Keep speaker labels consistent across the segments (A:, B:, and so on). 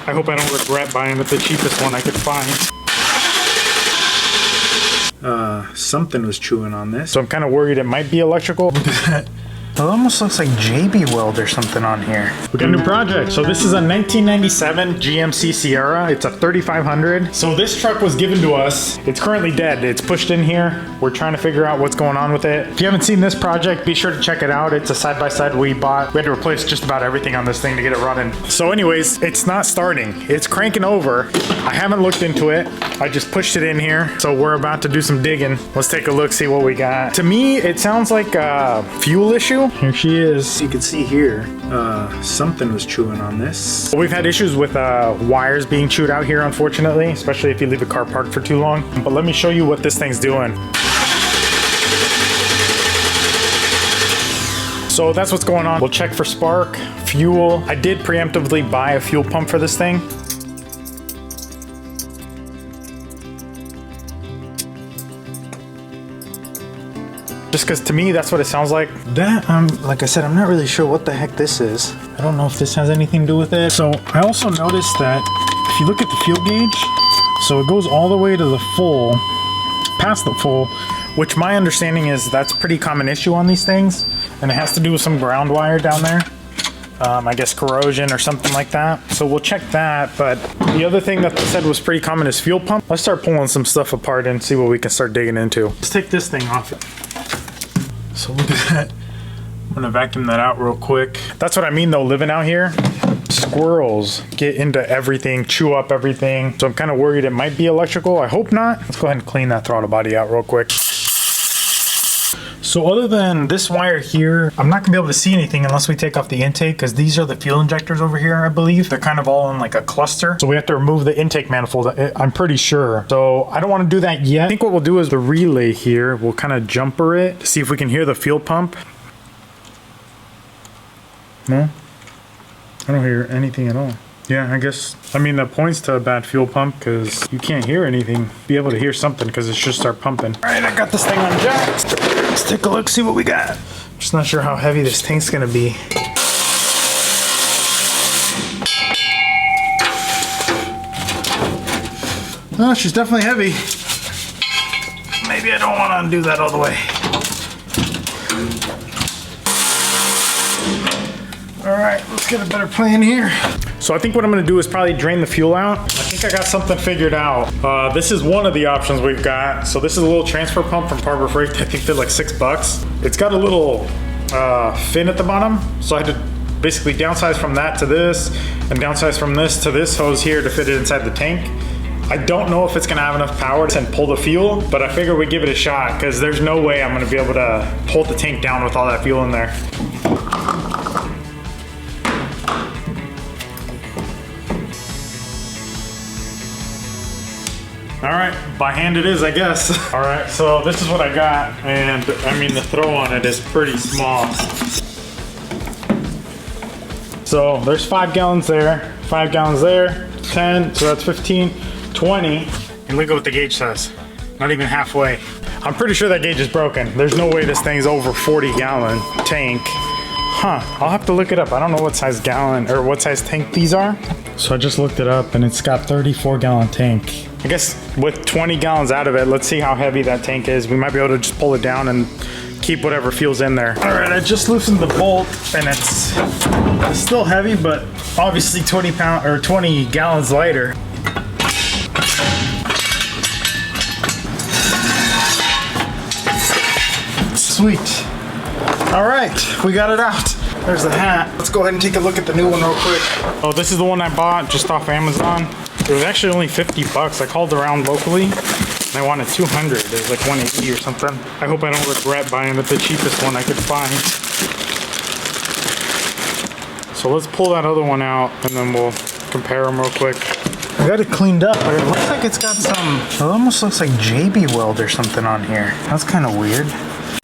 A: I hope I don't regret buying the cheapest one I could find. Something was chewing on this. So I'm kind of worried it might be electrical. Look at that. It almost looks like JB Weld or something on here. We got a new project. So this is a 1997 GMC Sierra. It's a 3500. So this truck was given to us. It's currently dead. It's pushed in here. We're trying to figure out what's going on with it. If you haven't seen this project, be sure to check it out. It's a side-by-side we bought. We had to replace just about everything on this thing to get it running. So anyways, it's not starting. It's cranking over. I haven't looked into it. I just pushed it in here. So we're about to do some digging. Let's take a look, see what we got. To me, it sounds like a fuel issue. Here she is. You can see here, something was chewing on this. We've had issues with wires being chewed out here, unfortunately, especially if you leave the car parked for too long. But let me show you what this thing's doing. So that's what's going on. We'll check for spark, fuel. I did preemptively buy a fuel pump for this thing. Just because to me, that's what it sounds like. That, like I said, I'm not really sure what the heck this is. I don't know if this has anything to do with it. So I also noticed that if you look at the fuel gauge, so it goes all the way to the full, past the full, which my understanding is that's a pretty common issue on these things. And it has to do with some ground wire down there. I guess corrosion or something like that. So we'll check that. But the other thing that they said was pretty common is fuel pump. Let's start pulling some stuff apart and see what we can start digging into. Let's take this thing off. So look at that. I'm gonna vacuum that out real quick. That's what I mean though, living out here. Squirrels get into everything, chew up everything. So I'm kind of worried it might be electrical. I hope not. Let's go ahead and clean that throttle body out real quick. So other than this wire here, I'm not gonna be able to see anything unless we take off the intake, because these are the fuel injectors over here, I believe. They're kind of all in like a cluster. So we have to remove the intake manifold, I'm pretty sure. So I don't want to do that yet. I think what we'll do is the relay here, we'll kind of jumper it to see if we can hear the fuel pump. No, I don't hear anything at all. Yeah, I guess, I mean, that points to a bad fuel pump because you can't hear anything. Be able to hear something because it should start pumping. All right, I got this thing on jack. Let's take a look, see what we got. Just not sure how heavy this tank's gonna be. Oh, she's definitely heavy. Maybe I don't want to undo that all the way. All right, let's get a better plan here. So I think what I'm gonna do is probably drain the fuel out. I think I got something figured out. This is one of the options we've got. So this is a little transfer pump from Harbor Freight. I think they're like $6. It's got a little fin at the bottom. So I had to basically downsize from that to this and downsize from this to this hose here to fit it inside the tank. I don't know if it's gonna have enough power to pull the fuel, but I figure we give it a shot because there's no way I'm gonna be able to hold the tank down with all that fuel in there. All right, by hand it is, I guess. All right, so this is what I got, and I mean the throw on it is pretty small. So there's 5 gallons there, 5 gallons there, 10, so that's 15, 20, and look at what the gauge says. Not even halfway. I'm pretty sure that gauge is broken. There's no way this thing's over 40-gallon tank. Huh, I'll have to look it up. I don't know what size gallon or what size tank these are. So I just looked it up and it's got 34-gallon tank. I guess with 20 gallons out of it, let's see how heavy that tank is. We might be able to just pull it down and keep whatever fuel's in there. All right, I just loosened the bolt and it's still heavy, but obviously 20 gallons lighter. Sweet. All right, we got it out. There's the hat. Let's go ahead and take a look at the new one real quick. Oh, this is the one I bought just off Amazon. It was actually only $50. I called around locally and I wanted 200. It was like 180 or something. I hope I don't regret buying the cheapest one I could find. So let's pull that other one out and then we'll compare them real quick. I got it cleaned up, but it looks like it's got some, it almost looks like JB Weld or something on here. That's kind of weird.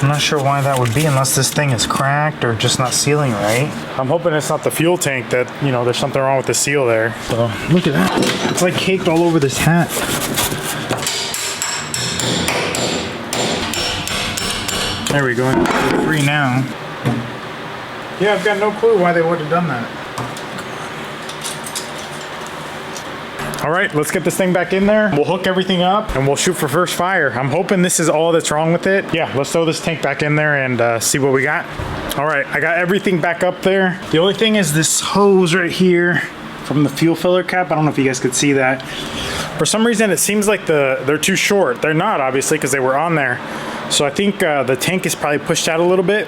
A: I'm not sure why that would be unless this thing is cracked or just not sealing right. I'm hoping it's not the fuel tank that, you know, there's something wrong with the seal there. So look at that. It's like caked all over this hat. There we go. We're free now. Yeah, I've got no clue why they would have done that. All right, let's get this thing back in there. We'll hook everything up and we'll shoot for first fire. I'm hoping this is all that's wrong with it. Yeah, let's throw this tank back in there and see what we got. All right, I got everything back up there. The only thing is this hose right here from the fuel filler cap. I don't know if you guys could see that. For some reason, it seems like they're too short. They're not, obviously, because they were on there. So I think the tank is probably pushed out a little bit.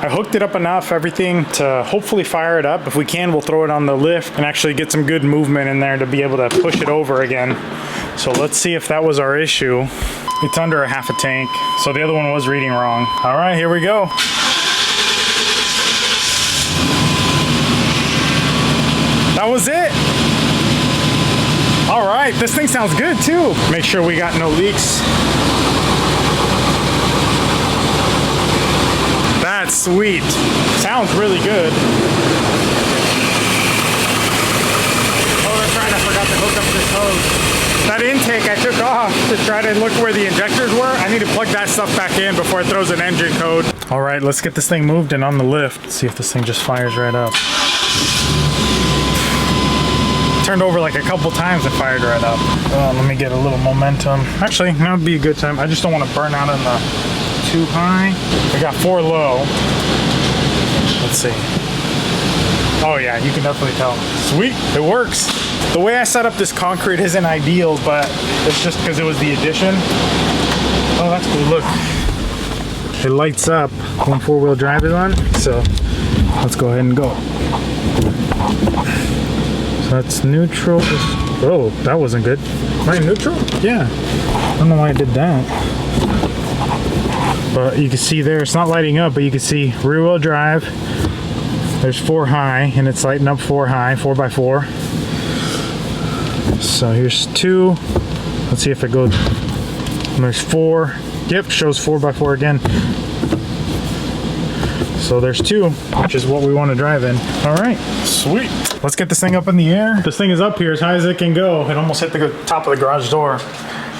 A: I hooked it up enough, everything, to hopefully fire it up. If we can, we'll throw it on the lift and actually get some good movement in there to be able to push it over again. So let's see if that was our issue. It's under a half a tank, so the other one was reading wrong. All right, here we go. That was it. All right, this thing sounds good too. Make sure we got no leaks. That's sweet. Sounds really good. Oh, that's right, I forgot to hook up this hose. That intake I took off to try to look where the injectors were. I need to plug that stuff back in before it throws an engine code. All right, let's get this thing moved and on the lift. See if this thing just fires right up. Turned over like a couple times and fired right up. Let me get a little momentum. Actually, that would be a good time. I just don't want to burn out on the too high. I got 4 low. Let's see. Oh yeah, you can definitely tell. Sweet, it works. The way I set up this concrete isn't ideal, but it's just because it was the addition. Oh, that's cool, look. It lights up when 4-wheel drive is on, so let's go ahead and go. So that's neutral. Oh, that wasn't good. Am I in neutral? Yeah. I don't know why I did that. But you can see there, it's not lighting up, but you can see rear wheel drive. There's 4 high, and it's lighting up 4 high, 4x4. So here's 2. Let's see if it goes. And there's 4. Yep, shows 4x4 again. So there's 2, which is what we want to drive in. All right, sweet. Let's get this thing up in the air. This thing is up here as high as it can go. It almost hit the top of the garage door.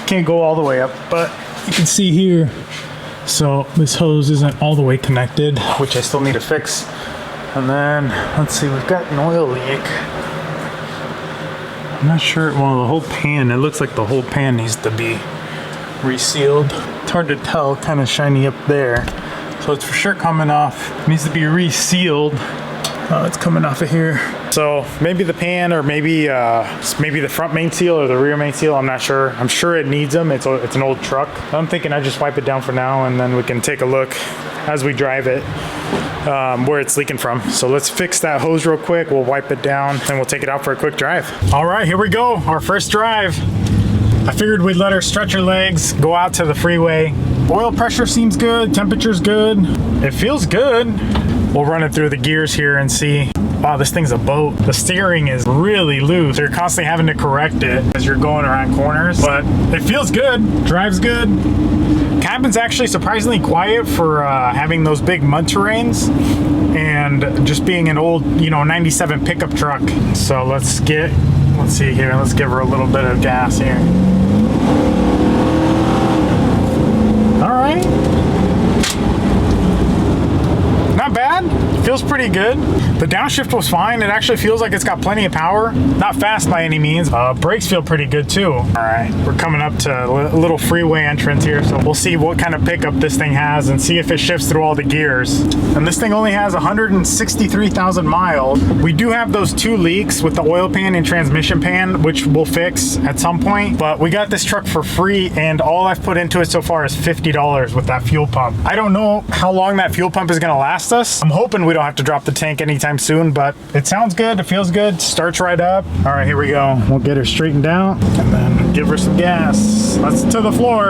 A: Can't go all the way up, but you can see here. So this hose isn't all the way connected, which I still need to fix. And then, let's see, we've got an oil leak. I'm not sure, well, the whole pan, it looks like the whole pan needs to be resealed. It's hard to tell, kind of shiny up there. So it's for sure coming off. It needs to be resealed. Oh, it's coming off of here. So maybe the pan, or maybe the front main seal or the rear main seal. I'm not sure. I'm sure it needs them. It's an old truck. I'm thinking I just wipe it down for now, and then we can take a look as we drive it where it's leaking from. So let's fix that hose real quick. We'll wipe it down and we'll take it out for a quick drive. All right, here we go. Our first drive. I figured we'd let her stretch her legs, go out to the freeway. Oil pressure seems good, temperature's good. It feels good. We'll run it through the gears here and see. Wow, this thing's a boat. The steering is really loose. You're constantly having to correct it as you're going around corners, but it feels good, drives good. Cabin's actually surprisingly quiet for having those big mud terrains and just being an old, 97 pickup truck. So let's see here, let's give her a little bit of gas here. All right. Not bad. Feels pretty good. The downshift was fine. It actually feels like it's got plenty of power. Not fast by any means. Brakes feel pretty good too. All right, we're coming up to a little freeway entrance here, so we'll see what kind of pickup this thing has and see if it shifts through all the gears. And this thing only has 163,000 miles. We do have those 2 leaks with the oil pan and transmission pan, which we'll fix at some point, but we got this truck for free, and all I've put into it so far is $50 with that fuel pump. I don't know how long that fuel pump is gonna last us. I'm hoping we don't have to drop the tank anytime soon, but it sounds good, it feels good, starts right up. All right, here we go. We'll get her straightened out and then give her some gas. Let's to the floor.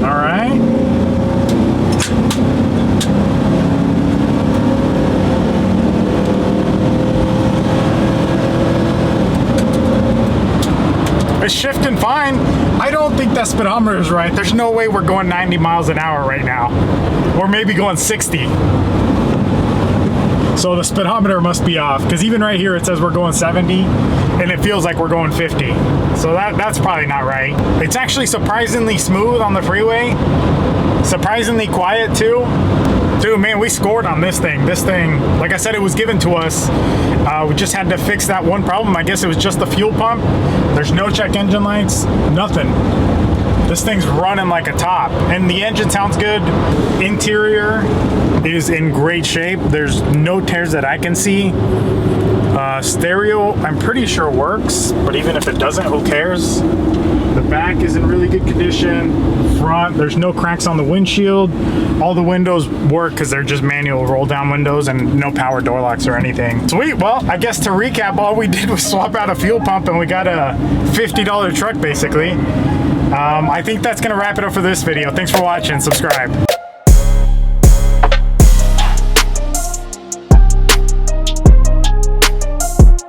A: All right. It's shifting fine. I don't think that speedometer is right. There's no way we're going 90 miles an hour right now. Or maybe going 60. So the speedometer must be off, because even right here it says we're going 70 and it feels like we're going 50. So that's probably not right. It's actually surprisingly smooth on the freeway. Surprisingly quiet too. Dude, man, we scored on this thing. This thing, like I said, it was given to us. We just had to fix that one problem. I guess it was just the fuel pump. There's no check engine lights, nothing. This thing's running like a top, and the engine sounds good. Interior is in great shape. There's no tears that I can see. Stereo, I'm pretty sure works, but even if it doesn't, who cares? The back is in really good condition. Front, there's no cracks on the windshield. All the windows work because they're just manual roll down windows and no power door locks or anything. Sweet, well, I guess to recap, all we did was swap out a fuel pump and we got a $50 truck basically. I think that's gonna wrap it up for this video. Thanks for watching, subscribe.